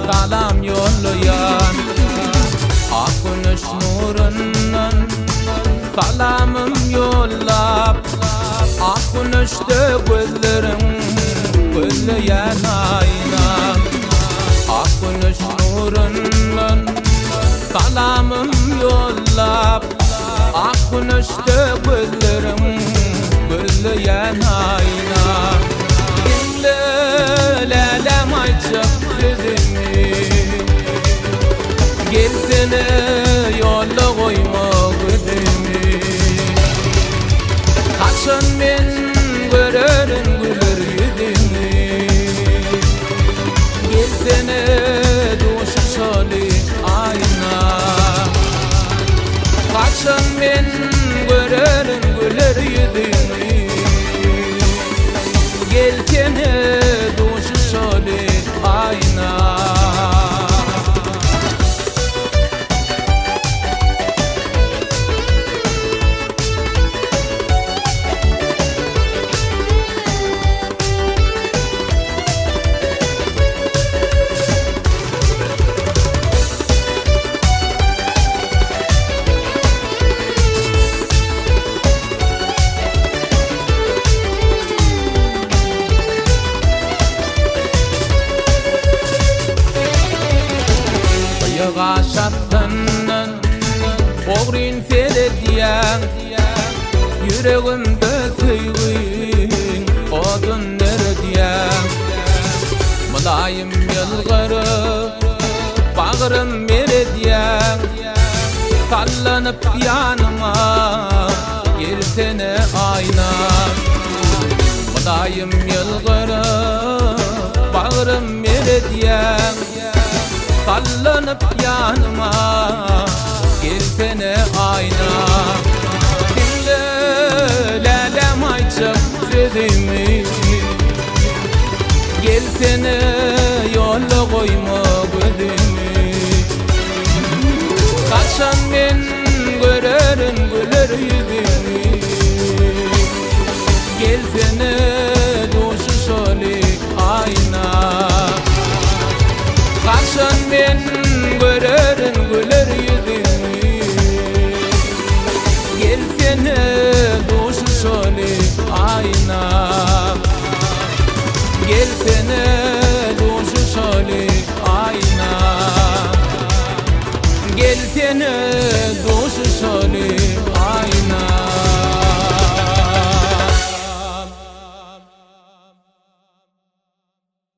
salam yollayan ak güneş nurundan salamım yollap ak güneşte gözlerim gözleyen ayna ak güneş nurundan salamım yollap ak güneşte gözlerim gözleyen ayna lelem ayçak sözümü gelsene yolla koyma güdümü kaçın men görerim güler yüzünü gelsene duşu şali ayna kaçın men görerim güler yüzünü gelsene duşu şali ayna Yaşattın oğrin felediyen yüreğimde sevgin odun nerediyen mulayim yılgırı bağrım merediyen sallanıp yanıma gelsene ayna mulayim yılgırı bağrım merediyen sallanıp yanıma gelsene ayna dinle lelem ayçak sözümü gelsene yolla koyma gözümü kaçan men görerim güler yüzünü gelsene duşu şoli ayna kaçan men görerim güler yüzünü gelsene duşu şoli ayna gelsene duşu şoli ayna gelsene duşu şoli